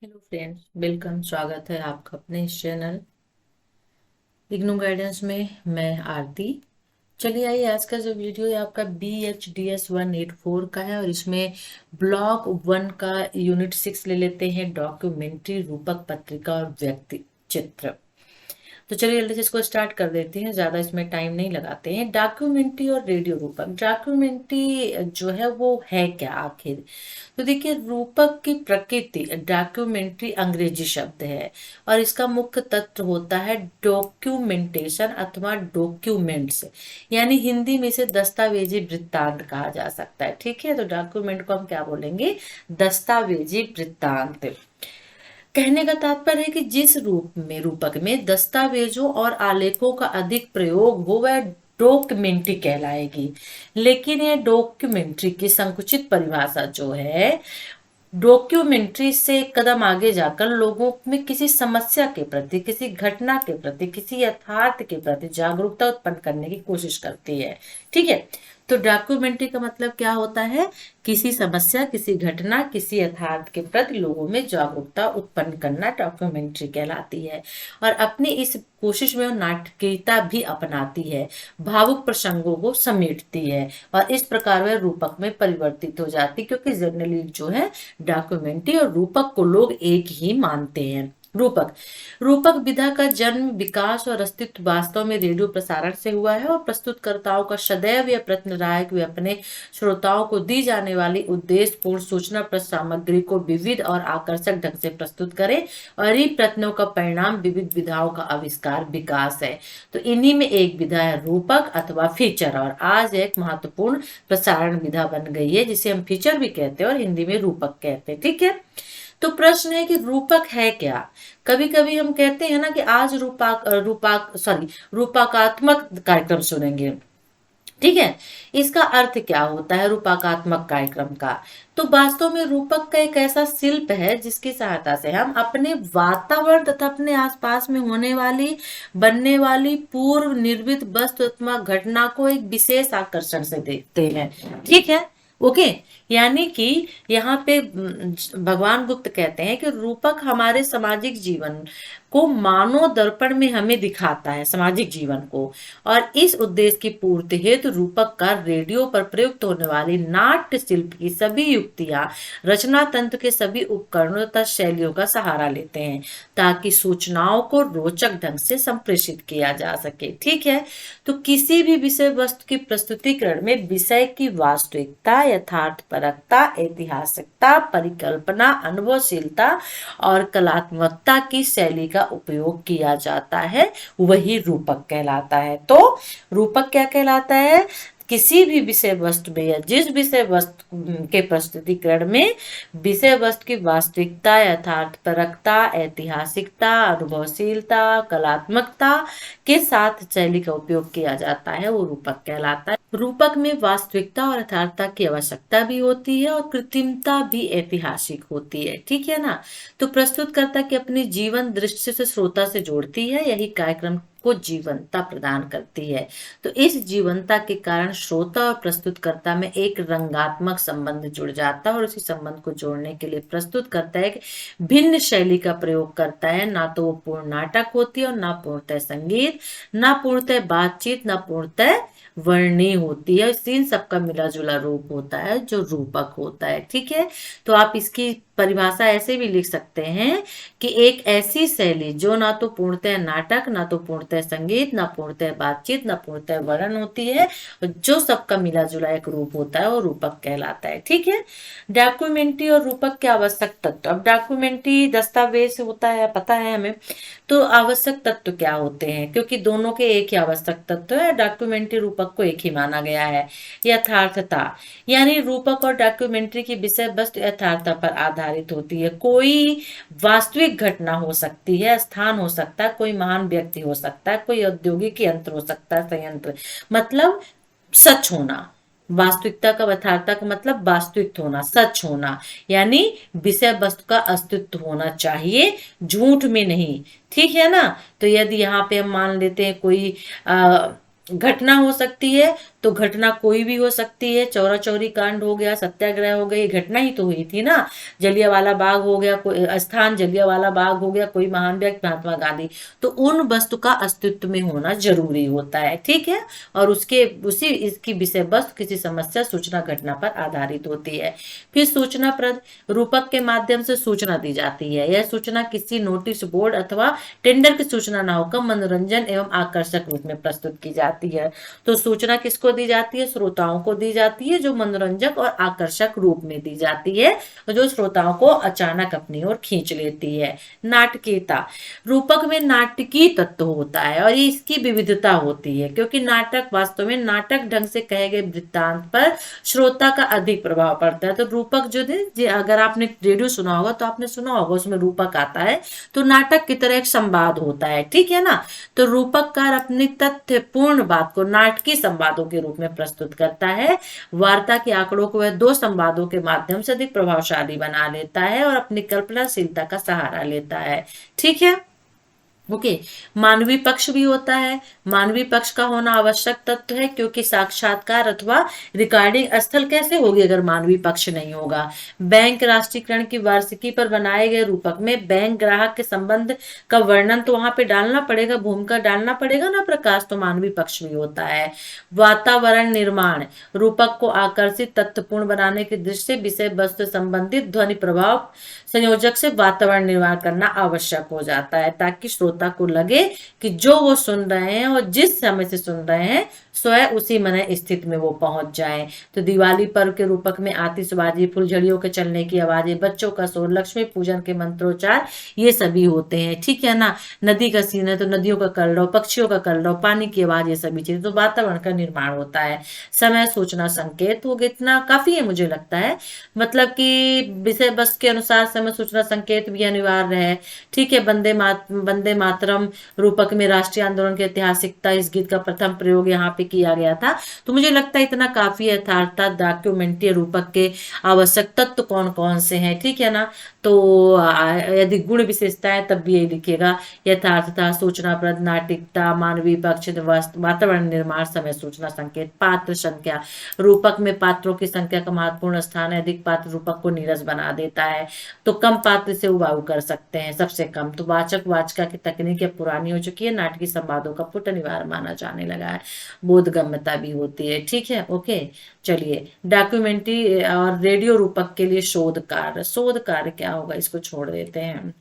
Hello friends, welcome. स्वागत है आपका अपने इस चैनल इग्नू गाइडेंस में। मैं आरती। चलिए आइए, आज का जो वीडियो है आपका BHDS 184 का है और इसमें ब्लॉक 1 का यूनिट 6 ले लेते हैं, डॉक्यूमेंट्री, रूपक, पत्रिका और व्यक्ति चित्र। तो चलिए जल्दी से इसको स्टार्ट कर देते हैं, ज्यादा इसमें टाइम नहीं लगाते हैं। डॉक्यूमेंट्री और रेडियो रूपक। डॉक्यूमेंट्री जो है वो है क्या आखिर? तो देखिए, रूपक की प्रकृति, डॉक्यूमेंट्री अंग्रेजी शब्द है और इसका मुख्य तत्व होता है डॉक्यूमेंटेशन अथवा डॉक्यूमेंट्स, यानी हिंदी में इसे दस्तावेजी वृत्तांत कहा जा सकता है। ठीक है, तो डॉक्यूमेंट को हम क्या बोलेंगे? दस्तावेजी वृत्तांत। कहने का तात्पर्य है कि जिस रूपक में दस्तावेजों और आलेखों का अधिक प्रयोग हो वह डॉक्यूमेंट्री कहलाएगी। लेकिन यह डॉक्यूमेंट्री की संकुचित परिभाषा जो है, डॉक्यूमेंट्री से एक कदम आगे जाकर लोगों में किसी समस्या के प्रति, किसी घटना के प्रति, किसी यथार्थ के प्रति जागरूकता उत्पन्न करने की कोशिश करती है। ठीक है, तो डॉक्यूमेंट्री का मतलब क्या होता है? किसी समस्या, किसी घटना, किसी यथार्थ के प्रति लोगों में जागरूकता उत्पन्न करना डॉक्यूमेंट्री कहलाती है। और अपनी इस कोशिश में वो नाटकीयता भी अपनाती है, भावुक प्रसंगों को समेटती है और इस प्रकार वह रूपक में परिवर्तित हो जाती, क्योंकि जनरली जो है डॉक्यूमेंट्री और रूपक को लोग एक ही मानते हैं। रूपक रूपक विधा का जन्म, विकास और अस्तित्व वास्तव में रेडियो प्रसारण से हुआ है और प्रस्तुतकर्ताओं का सदैव यह प्रयत्न रहा है कि वे अपने श्रोताओं को दी जाने वाली उद्देश्यपूर्ण सूचना प्रद सामग्री को विविध और आकर्षक ढंग से प्रस्तुत करें और इन प्रयत्नों का परिणाम विविध विधाओं का आविष्कार, विकास है। तो इन्हीं में एक विधा है रूपक अथवा फीचर, और आज एक महत्वपूर्ण प्रसारण विधा बन गई है जिसे हम फीचर भी कहते हैं और हिंदी में रूपक कहते हैं। ठीक है, तो प्रश्न है कि रूपक है क्या? कभी कभी हम कहते हैं ना कि आज रूपकात्मक कार्यक्रम सुनेंगे। ठीक है, इसका अर्थ क्या होता है रूपकात्मक कार्यक्रम का? तो वास्तव में रूपक का एक ऐसा शिल्प है जिसकी सहायता से हम अपने वातावरण तथा अपने आसपास में होने वाली, बनने वाली पूर्व निर्मित वस्तु अथवा घटना को एक विशेष आकर्षण से देखते हैं। ठीक है, ओके। यानी कि यहाँ पे भगवान गुप्त कहते हैं कि रूपक हमारे सामाजिक जीवन को मानव दर्पण में हमें दिखाता है, सामाजिक जीवन को, और इस उद्देश्य की पूर्ति हेतु रूपक का रेडियो पर प्रयुक्त होने वाली नाट्य शिल्प की सभी युक्तियां, रचना तंत्र के सभी उपकरणों तथा शैलियों का सहारा लेते हैं ताकि सूचनाओं को रोचक ढंग से संप्रेषित किया जा सके। ठीक है, तो किसी भी विषय वस्तु की प्रस्तुतिकरण में विषय की वास्तविकता, यथार्थ परकता, ऐतिहासिकता, परिकल्पना, अनुभवशीलता और कलात्मकता की शैली का उपयोग किया जाता है, वही रूपक कहलाता है। तो रूपक क्या कहलाता है? किसी भी विषय वस्तु में या जिस विषय वस्तु के प्रस्तुतिकरण में विषय वस्तु की वास्तविकता, यथार्थपरकता, ऐतिहासिकता, अनुभवशीलता, कलात्मकता के साथ शैली का उपयोग किया जाता है, वो रूपक कहलाता है। रूपक में वास्तविकता और यथार्थता की आवश्यकता भी होती है और कृत्रिमता भी ऐतिहासिक होती है। ठीक है ना? तो प्रस्तुतकर्ता की अपनी जीवन दृश्य से श्रोता से जोड़ती है, यही कार्यक्रम को जीवंतता प्रदान करती है। तो इस जीवंतता के कारण श्रोता और प्रस्तुतकर्ता में एक रंगात्मक संबंध जुड़ जाता है और उसी संबंध को जोड़ने के लिए प्रस्तुतकर्ता एक भिन्न शैली का प्रयोग करता है। ना तो वो पूर्ण नाटक होती है और ना पूर्णतः संगीत, ना पूर्णतः बातचीत, ना पूर्णतः वर्णी होती है। इन सबका मिला जुला रूप होता है जो रूपक होता है। ठीक है, तो आप इसकी परिभाषा ऐसे भी लिख सकते हैं कि एक ऐसी शैली जो ना तो पूर्णतः नाटक, ना तो पूर्णतः संगीत, ना पूर्णतः बातचीत, ना पूर्णतः वर्णन होती है, जो सबका मिला जुला एक रूप होता है वो रूपक कहलाता है। ठीक है, डॉक्यूमेंट्री और रूपक के आवश्यक तत्व। अब डॉक्यूमेंट्री दस्तावेज होता है, पता है हमें, तो आवश्यक तत्व क्या होते हैं? क्योंकि दोनों के एक ही आवश्यक तत्व है, डॉक्यूमेंट्री रूपक को एक ही माना गया है। यथार्थता, यानी रूपक और डॉक्यूमेंट्री की विषय वस्तु यथार्थता पर आधारित होती है। कोई वास्तविक घटना हो सकती है, स्थान हो सकता है, कोई महान व्यक्ति हो सकता है, कोई औद्योगिक यंत्र हो सकता है, संयंत्र, मतलब सच होना। वास्तविकता का, यथार्थता का मतलब वास्तविक होना, सच होना, यानी विषय वस्तु का अस्तित्व होना चाहिए, झूठ में नहीं। ठीक है ना? तो यदि यहाँ पे हम मान लेते हैं कोई घटना हो सकती है, तो घटना कोई भी हो सकती है, चौरा चौरी कांड हो गया, सत्याग्रह हो गया, ये घटना ही तो हुई थी ना। जलियांवाला बाग हो गया, कोई स्थान जलियांवाला बाग हो गया, कोई महान व्यक्ति महात्मा गांधी। तो उन वस्तु का अस्तित्व में होना जरूरी होता है, ठीक है। और उसके उसी इसकी विषय वस्तु किसी समस्या सूचना घटना पर आधारित होती है। फिर सूचना प्रद रूपक के माध्यम से सूचना दी जाती है। यह सूचना किसी नोटिस बोर्ड अथवा टेंडर की सूचना न होकर मनोरंजन एवं आकर्षक रूप में प्रस्तुत की जाती है। तो सूचना किसको दी जाती है? श्रोताओं को दी जाती है, जो मनोरंजक और आकर्षक रूप में दी जाती है, जो श्रोताओं को अचानक अपनी ओर खींच लेती है। नाटकीयता, रूपक में नाटकीय तत्व होता है और ये इसकी विविधता होती है, क्योंकि नाटक वास्तव में नाटक ढंग से कहे गए वृत्तांत पर श्रोता का अधिक प्रभाव पड़ता है। तो रूपक जो है, अगर आपने रेडियो सुना होगा तो आपने सुना होगा उसमें रूपक आता है, तो नाटक की तरह एक संवाद होता है, ठीक है ना। तो रूपककार अपनी तथ्यपूर्ण बात को नाटकीय संवादों के रूप में प्रस्तुत करता है। वार्ता के आंकड़ों को वह दो संवादों के माध्यम से अधिक प्रभावशाली बना लेता है और अपनी कल्पनाशीलता का सहारा लेता है, ठीक है। ओके, मानवीय पक्ष भी होता है। मानवीय पक्ष का होना आवश्यक तत्व है, क्योंकि साक्षात्कार अथवा रिकॉर्डिंग स्थल कैसे होगी अगर मानवीय पक्ष नहीं होगा। बैंक राष्ट्रीयकरण की वार्षिकी पर बनाए गए रूपक में बैंक ग्राहक के संबंध का वर्णन तो वहां पे डालना पड़ेगा, भूमिका डालना पड़ेगा ना प्रकाश, तो मानवीय पक्ष भी होता है। वातावरण निर्माण, रूपक को आकर्षित तत्वपूर्ण बनाने की दृष्टि से विषय वस्तु संबंधित ध्वनि प्रभाव संयोजक से वातावरण निर्माण करना आवश्यक हो जाता है, ताकि श्रोता को लगे कि जो वो सुन रहे हैं और जिस समय से सुन रहे हैं स्वयं उसी मन स्थिति में वो पहुंच जाए। तो दिवाली पर्व के रूपक में आतिशबाजी, फुलझड़ियों के चलने की आवाजें, बच्चों का शोर, लक्ष्मी पूजन के मंत्रोच्चार, ये सभी होते हैं, ठीक है ना। नदी का सीन है तो नदियों का कलरव, पक्षियों का कलरव, पानी की आवाज, ये सभी चीजें, तो वातावरण का निर्माण होता है। समय सूचना संकेत हो गया, इतना काफी है मुझे लगता है, मतलब कि विषय वस्तु के अनुसार समय सूचना संकेत भी अनिवार्य है, ठीक है। वंदे मातरम रूपक में राष्ट्रीय आंदोलन की ऐतिहासिकता, इस गीत का प्रथम प्रयोग यहाँ पे किया गया था। तो मुझे लगता है इतना काफी है। अर्थात डॉक्यूमेंट्री रूपक के आवश्यक तत्व कौन कौन से हैं, ठीक है ना। तो यदि गुण विशेषताएं तब भी यही लिखेगा, यथार्थता, सूचनाप्रद, नाटिकता, मानवीय पक्ष, वातावरण निर्माण, समय सूचना संकेत। पात्र संख्या, रूपक में पात्रों की संख्या का महत्वपूर्ण स्थान है। अधिक पात्र रूपक को नीरस बना देता है, तो कम पात्र से उबाऊ कर सकते हैं, सबसे कम। तो वाचक वाचिका की तकनीक अब पुरानी हो चुकी है, नाटकीय संवादों का पुट अनिवार्य माना जाने लगा है। बोधगम्यता भी होती है, ठीक है। ओके, चलिए डॉक्यूमेंट्री और रेडियो रूपक के लिए शोध कार्य। शोध कार्य क्या होगा, इसको छोड़ देते हैं,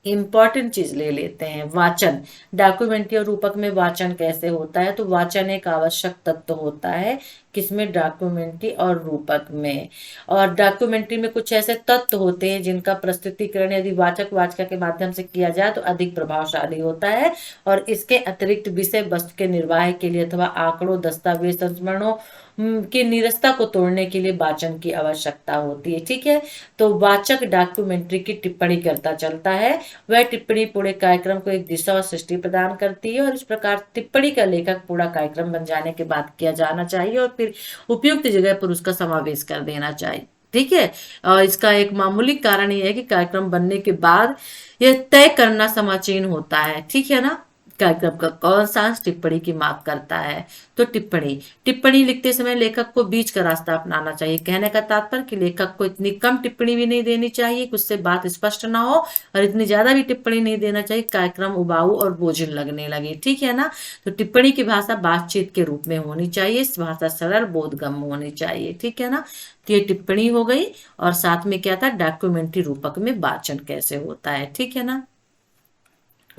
इंपॉर्टेंट चीज ले लेते हैं। वाचन, डॉक्यूमेंट्री और रूपक में वाचन कैसे होता है? तो वाचन एक आवश्यक तत्व होता है, किसमें? डॉक्यूमेंट्री और रूपक में। और डॉक्यूमेंट्री में कुछ ऐसे तत्व होते हैं जिनका प्रस्तुतिकरण यदि वाचक वाचिका के माध्यम से किया जाए तो अधिक प्रभावशाली होता है। और इसके अतिरिक्त विषय वस्तु के निर्वाह के लिए अथवा आंकड़ों, दस्तावेज, संस्मरणों की नीरसता को तोड़ने के लिए वाचन की आवश्यकता होती है, ठीक है। तो वाचक डॉक्यूमेंट्री की टिप्पणी करता चलता है, वह टिप्पणी पूरे कार्यक्रम को एक दिशा और सृष्टि प्रदान करती है, और इस प्रकार टिप्पणी का लेखक पूरा कार्यक्रम बन जाने के बाद किया जाना चाहिए और फिर उपयुक्त जगह पर उसका समावेश कर देना चाहिए, ठीक है। और इसका एक मामूली कारण यह है कि कार्यक्रम बनने के बाद यह तय करना समाचीन होता है, ठीक है ना, कार्यक्रम का कौन सा अंश टिप्पणी की मांग करता है। तो टिप्पणी लिखते समय लेखक को बीच का रास्ता अपनाना चाहिए। कहने का तात्पर्य कि लेखक को इतनी कम टिप्पणी भी नहीं देनी चाहिए कि उससे बात स्पष्ट ना हो, और इतनी ज्यादा भी टिप्पणी नहीं देना चाहिए कार्यक्रम उबाऊ और बोझिल लगने लगे, ठीक है ना। तो टिप्पणी की भाषा बातचीत के रूप में होनी चाहिए, इस भाषा सरल बोधगम्य होनी चाहिए, ठीक है ना। तो ये टिप्पणी हो गई, और साथ में क्या था, डॉक्यूमेंट्री रूपक में वाचन कैसे होता है, ठीक है ना।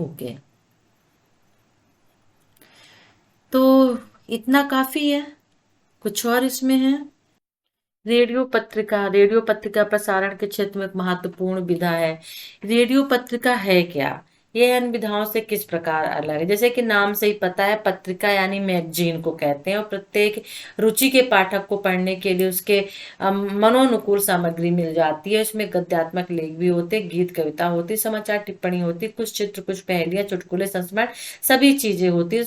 ओके, तो इतना काफी है, कुछ और इसमें है? रेडियो पत्रिका प्रसारण के क्षेत्र में एक महत्वपूर्ण विधा है। रेडियो पत्रिका है क्या? यह अन्य विधाओं से किस प्रकार अलग है? जैसे कि नाम से ही पता है, पत्रिका यानी मैगजीन को कहते हैं, और प्रत्येक रुचि के पाठक को पढ़ने के लिए उसके मनोनुकूल सामग्री मिल जाती है। इसमें गद्यात्मक लेख भी होते, गीत कविता होती, समाचार टिप्पणी होती, कुछ चित्र, कुछ पहेलियां, चुटकुले, संस्मरण, सभी चीजें होती है।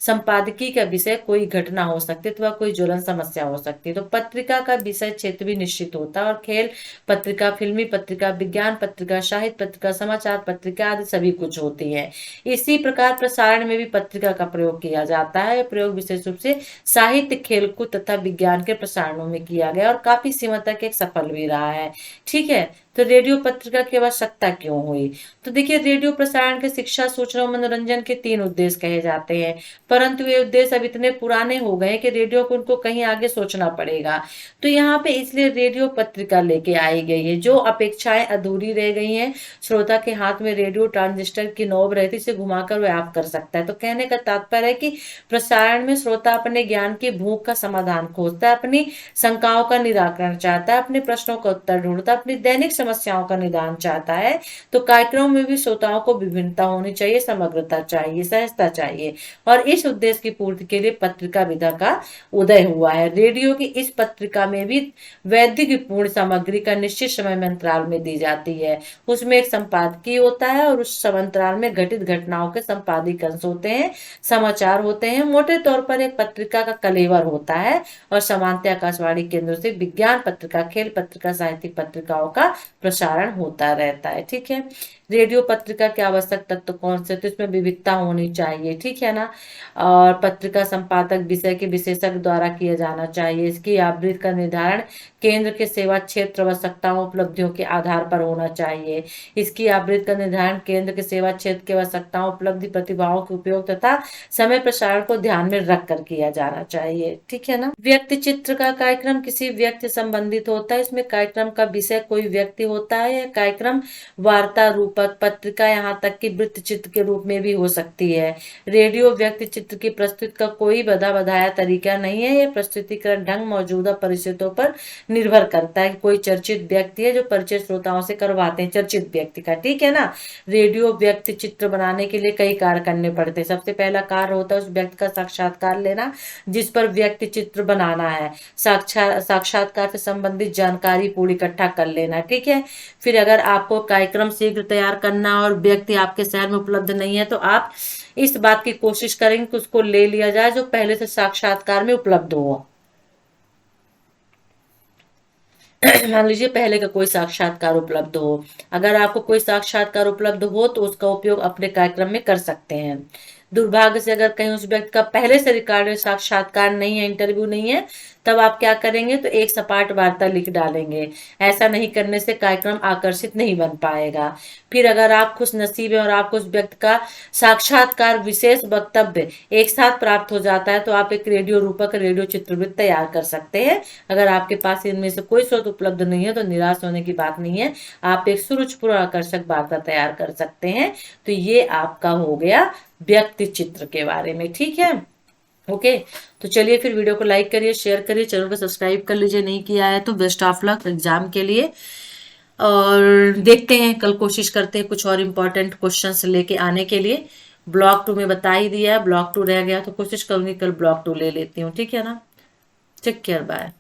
संपादकीय का विषय कोई घटना हो सकती है अथवा कोई ज्वलन समस्या हो सकती है। तो पत्रिका का विषय क्षेत्र भी निश्चित होता है, और खेल पत्रिका, फिल्मी पत्रिका, विज्ञान पत्रिका, साहित्य पत्रिका, समाचार पत्रिका, पत्रिका आदि सभी कुछ होती है। इसी प्रकार प्रसारण में भी पत्रिका का प्रयोग किया जाता है। प्रयोग विशेष रूप से साहित्य, खेलकूद तथा विज्ञान के प्रसारणों में किया गया और काफी सीमा तक एक सफल भी रहा है। ठीक है, तो रेडियो पत्रिका की आवश्यकता क्यों हुई? तो देखिए, रेडियो प्रसारण के शिक्षा, सूचना और मनोरंजन के 3 उद्देश्य कहे जाते हैं, परंतु ये उद्देश्य अब इतने पुराने हो गए कि रेडियो को उनको कहीं आगे सोचना पड़ेगा। तो यहाँ पे इसलिए रेडियो पत्रिका लेके आई गई है। जो अपेक्षाएं अधूरी रह गई हैं, श्रोता के हाथ में रेडियो ट्रांजिस्टर की नॉब रहती, इसे घुमाकर वह आप कर सकता है। तो कहने का तात्पर्य है कि प्रसारण में श्रोता अपने ज्ञान की भूख का समाधान खोजता है, अपनी शंकाओं का निराकरण चाहता है, अपने प्रश्नों का उत्तर ढूंढता है, अपनी दैनिक समस्याओं का निदान चाहता है। तो कार्यक्रम में भी श्रोताओं को विभिन्नता होनी चाहिए, समग्रता चाहिए, सहजता चाहिए, और इस उद्देश्य की पूर्ति के लिए पत्रिका विधा का उदय हुआ है। रेडियो की इस पत्रिका में भी वैदिक पूर्ण सामग्री का निश्चित समय में अंतराल में दी जाती है। उसमें एक संपादकीय होता है और उस अंतराल में घटित घटनाओं के संपादित अंश होते हैं, समाचार होते हैं। मोटे तौर पर एक पत्रिका का कलेवर होता है और सामान्यतः आकाशवाणी केंद्रों से विज्ञान पत्रिका, खेल पत्रिका, साहित्यिक पत्रिकाओं का प्रसारण होता रहता है। ठीक है, रेडियो पत्रिका के आवश्यक तत्व कौन से? तो इसमें विविधता होनी चाहिए, ठीक है ना, और पत्रिका संपादक विषय के विशेषज्ञ द्वारा किया जाना चाहिए। इसकी आवृत्ति का निर्धारण केंद्र के सेवा क्षेत्र, आवश्यकताओं, उपलब्धियों के आधार पर होना चाहिए। इसकी आवृत्ति का निर्धारण केंद्र के सेवा क्षेत्र की आवश्यकताओं, उपलब्धि, प्रतिभाओं के उपयोग तथा समय प्रसारण को ध्यान में रख कर किया जाना चाहिए। ठीक है ना। व्यक्ति चित्र का कार्यक्रम किसी व्यक्ति संबंधित होता है। इसमें कार्यक्रम का विषय कोई व्यक्ति होता है। यह कार्यक्रम वार्ता, रूपक, पत्रिका, यहाँ तक कि वृत्त चित्र के रूप में भी हो सकती है। रेडियो व्यक्ति चित्र की प्रस्तुति का कोई बधा बधाया तरीका नहीं है। यह प्रस्तुतिकरण ढंग मौजूदा परिस्थितियों पर निर्भर करता है। कोई चर्चित व्यक्ति है जो परिचय श्रोताओं से करवाते हैं, चर्चित व्यक्ति का, ठीक है ना। रेडियो व्यक्ति चित्र बनाने के लिए कई कार्य करने पड़ते हैं। सबसे पहला कार्य होता है उस व्यक्ति का साक्षात्कार लेना जिस पर व्यक्ति चित्र बनाना है। साक्षात्कार से संबंधित जानकारी पूरी इकट्ठा कर लेना, ठीक है। फिर अगर आपको कार्यक्रम शीघ्र तैयार करना और व्यक्ति आपके शहर में उपलब्ध नहीं है तो आप इस बात की कोशिश करेंगे कि उसको ले लिया जाए जो पहले से साक्षात्कार में उपलब्ध हो। मान लीजिए पहले का कोई साक्षात्कार उपलब्ध हो। अगर आपको कोई साक्षात्कार उपलब्ध हो तो उसका उपयोग अपने कार्यक्रम में कर सकते हैं। दुर्भाग्य से अगर कहीं उस व्यक्ति का पहले से रिकॉर्डेड साक्षात्कार नहीं है, इंटरव्यू नहीं है, तब आप क्या करेंगे तो एक सपाट वार्ता लिख डालेंगे। ऐसा नहीं करने से कार्यक्रम आकर्षित नहीं बन पाएगा। फिर अगर आप खुश नसीब है और आपको उस व्यक्ति का साक्षात्कार, विशेष वक्तव्य एक साथ प्राप्त हो जाता है तो आप एक रेडियो रूपक, रेडियो चित्रवृत्त तैयार कर सकते हैं। अगर आपके पास इनमें से कोई स्रोत उपलब्ध नहीं है तो निराश होने की बात नहीं है, आप एक सुरुचिपूर्ण आकर्षक वार्ता तैयार कर सकते हैं। तो ये आपका हो गया व्यक्ति चित्र के बारे में, ठीक है। ओके, तो चलिए फिर वीडियो को लाइक करिए, शेयर करिए, चैनल को सब्सक्राइब कर लीजिए नहीं किया है तो। बेस्ट ऑफ लक एग्जाम के लिए, और देखते हैं कल कोशिश करते हैं कुछ और इम्पोर्टेंट क्वेश्चंस लेके आने के लिए। ब्लॉक 2 में बता ही दिया है, ब्लॉक 2 रह गया तो कोशिश करूंगी कल ब्लॉक 2 ले लेती हूँ, ठीक है ना। Take care, bye.